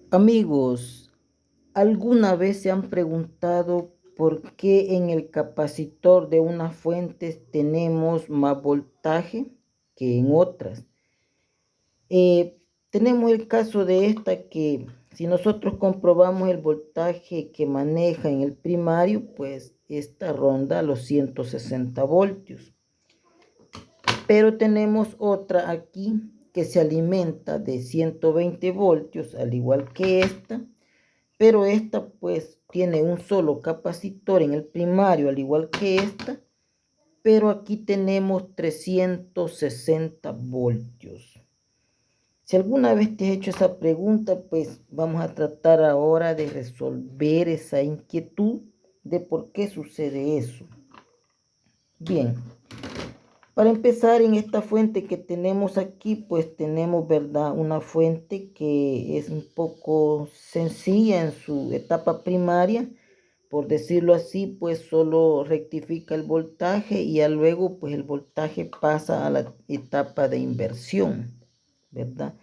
Amigos, ¿alguna vez se han preguntado por qué en el capacitor de unas fuentes tenemos más voltaje que en otras? Tenemos el caso de esta que si nosotros comprobamos el voltaje que maneja en el primario, pues esta ronda los 160 voltios. Pero tenemos otra aquí que se alimenta de 120 voltios, al igual que esta. Pero esta pues tiene un solo capacitor en el primario, al igual que esta. Pero aquí tenemos 360 voltios. Si alguna vez te has hecho esa pregunta, pues vamos a tratar ahora de resolver esa inquietud de por qué sucede eso. Bien, para empezar, en esta fuente que tenemos aquí, pues tenemos, ¿verdad? Una fuente que es un poco sencilla en su etapa primaria, por decirlo así, pues solo rectifica el voltaje y ya luego, pues el voltaje pasa a la etapa de inversión, ¿verdad?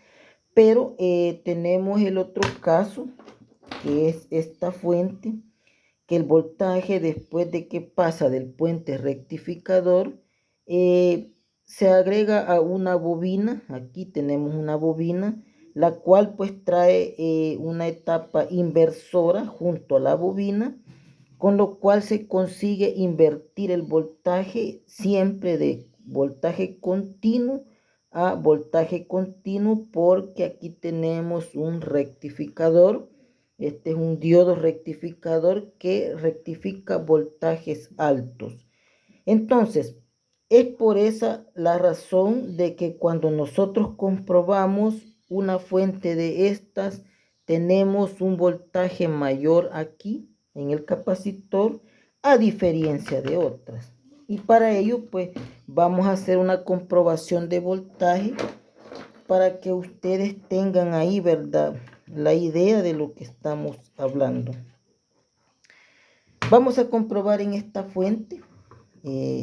Pero tenemos el otro caso, que es esta fuente, que el voltaje después de que pasa del puente rectificador, se agrega a una bobina. Aquí tenemos una bobina, la cual pues trae una etapa inversora junto a la bobina, con lo cual se consigue invertir el voltaje siempre de voltaje continuo a voltaje continuo, porque aquí tenemos un rectificador. Este es un diodo rectificador que rectifica voltajes altos. Entonces, es por esa la razón de que cuando nosotros comprobamos una fuente de estas, tenemos un voltaje mayor aquí en el capacitor, a diferencia de otras. Y para ello, pues, vamos a hacer una comprobación de voltaje para que ustedes tengan ahí, ¿verdad?, la idea de lo que estamos hablando. Vamos a comprobar en esta fuente.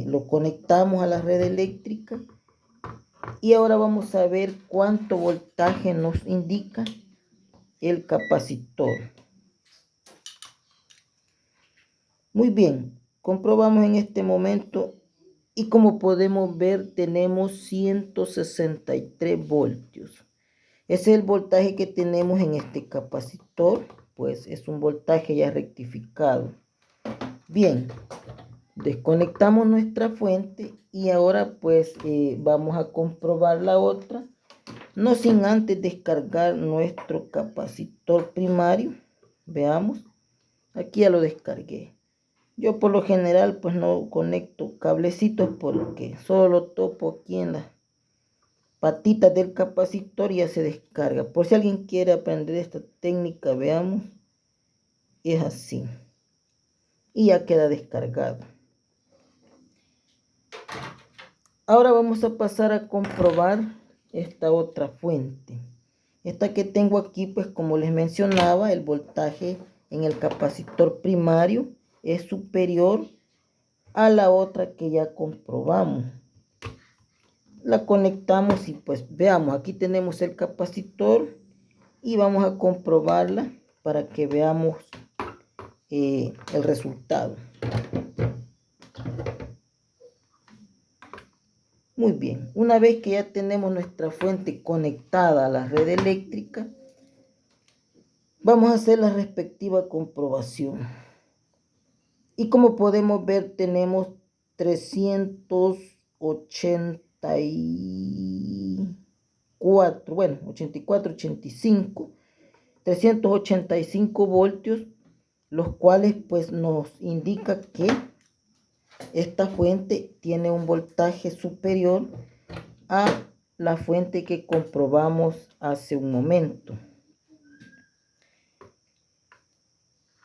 Lo conectamos a la red eléctrica y ahora vamos a ver cuánto voltaje nos indica el capacitor. Muy bien, comprobamos en este momento y como podemos ver tenemos 163 voltios. Ese es el voltaje que tenemos en este capacitor, pues es un voltaje ya rectificado. Bien, desconectamos nuestra fuente y ahora pues vamos a comprobar la otra, no sin antes descargar nuestro capacitor primario. Veamos, aquí ya lo descargué. Yo por lo general pues no conecto cablecitos porque solo topo aquí en las patitas del capacitor y ya se descarga. Por si alguien quiere aprender esta técnica, veamos, es así y ya queda descargado. Ahora vamos a pasar a comprobar esta otra fuente. Esta que tengo aquí, pues como les mencionaba, el voltaje en el capacitor primario es superior a la otra que ya comprobamos. La conectamos y pues veamos, aquí tenemos el capacitor y vamos a comprobarla para que veamos el resultado. Muy bien, una vez que ya tenemos nuestra fuente conectada a la red eléctrica, vamos a hacer la respectiva comprobación. Y como podemos ver, tenemos 384, bueno, 84, 85, 385 voltios, los cuales pues nos indica que esta fuente tiene un voltaje superior a la fuente que comprobamos hace un momento.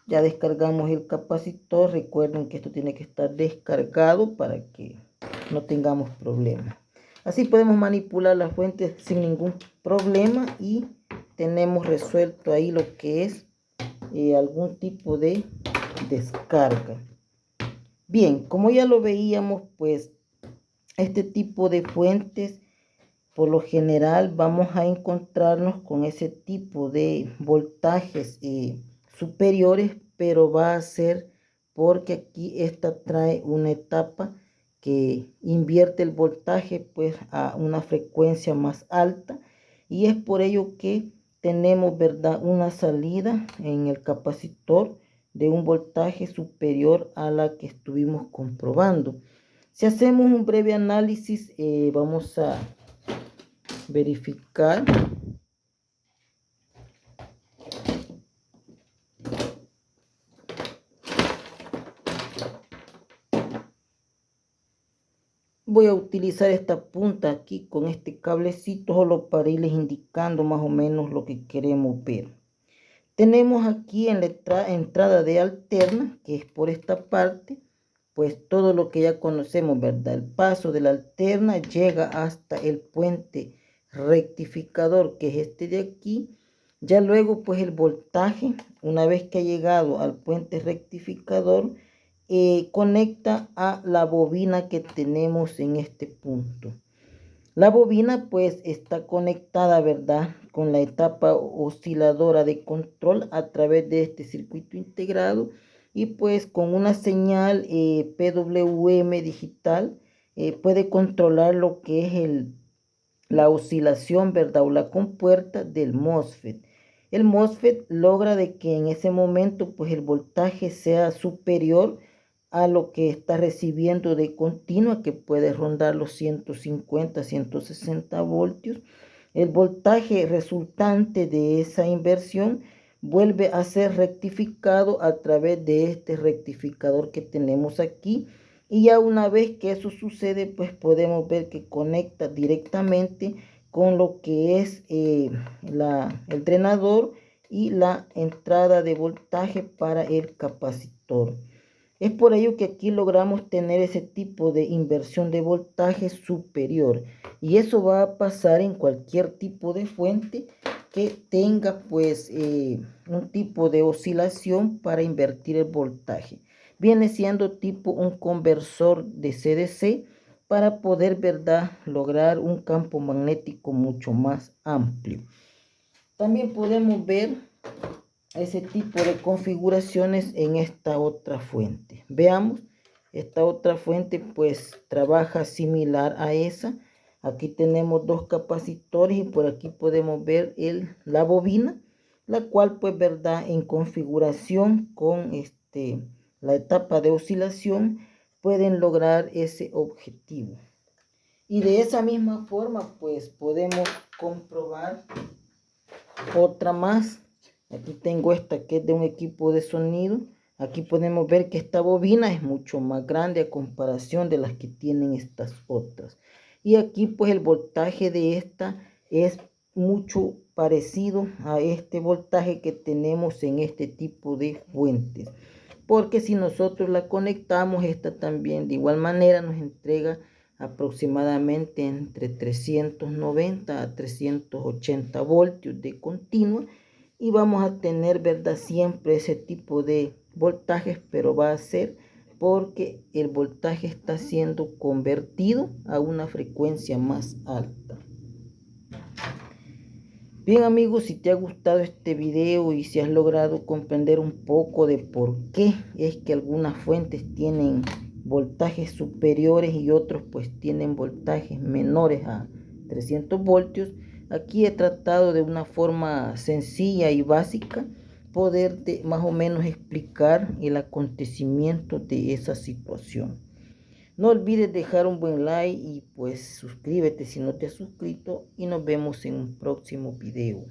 Ya descargamos el capacitor. Recuerden que esto tiene que estar descargado para que no tengamos problemas. Así podemos manipular la fuente sin ningún problema y tenemos resuelto ahí lo que es algún tipo de descarga. Bien, como ya lo veíamos, pues este tipo de fuentes por lo general vamos a encontrarnos con ese tipo de voltajes superiores, pero va a ser porque aquí esta trae una etapa que invierte el voltaje pues a una frecuencia más alta, y es por ello que tenemos, ¿verdad?, una salida en el capacitor de un voltaje superior a la que estuvimos comprobando. Si hacemos un breve análisis, vamos a verificar. Voy a utilizar esta punta aquí con este cablecito solo para irles indicando más o menos lo que queremos ver. Tenemos aquí en la entrada de alterna, que es por esta parte, pues todo lo que ya conocemos, ¿verdad? El paso de la alterna llega hasta el puente rectificador, que es este de aquí. Ya luego pues el voltaje, una vez que ha llegado al puente rectificador, conecta a la bobina que tenemos en este punto. La bobina pues está conectada, ¿verdad?, con la etapa osciladora de control a través de este circuito integrado, y pues con una señal PWM digital puede controlar lo que es la oscilación, ¿verdad?, o la compuerta del MOSFET. El MOSFET logra de que en ese momento pues el voltaje sea superior a lo que está recibiendo de continua, que puede rondar los 150, 160 voltios. El voltaje resultante de esa inversión vuelve a ser rectificado a través de este rectificador que tenemos aquí, y ya una vez que eso sucede, pues podemos ver que conecta directamente con lo que es el drenador y la entrada de voltaje para el capacitor. Es por ello que aquí logramos tener ese tipo de inversión de voltaje superior, y eso va a pasar en cualquier tipo de fuente que tenga pues un tipo de oscilación para invertir el voltaje. Viene siendo tipo un conversor de CDC para poder, ¿verdad?, lograr un campo magnético mucho más amplio. También podemos ver ese tipo de configuraciones en esta otra fuente. Veamos, esta otra fuente pues trabaja similar a esa. Aquí tenemos dos capacitores y por aquí podemos ver la bobina, la cual pues, verdad, en configuración con la etapa de oscilación pueden lograr ese objetivo. Y de esa misma forma pues podemos comprobar otra más. Aquí tengo esta que es de un equipo de sonido. Aquí podemos ver que esta bobina es mucho más grande a comparación de las que tienen estas otras. Y aquí pues el voltaje de esta es mucho parecido a este voltaje que tenemos en este tipo de fuentes. Porque si nosotros la conectamos, esta también de igual manera nos entrega aproximadamente entre 390 a 380 voltios de continua, y vamos a tener, ¿verdad?, siempre ese tipo de voltajes, pero va a ser porque el voltaje está siendo convertido a una frecuencia más alta. Bien amigos, si te ha gustado este video y si has logrado comprender un poco de por qué es que algunas fuentes tienen voltajes superiores y otros pues tienen voltajes menores a 300 voltios, aquí he tratado de una forma sencilla y básica poderte más o menos explicar el acontecimiento de esa situación. No olvides dejar un buen like y pues suscríbete si no te has suscrito, y nos vemos en un próximo video.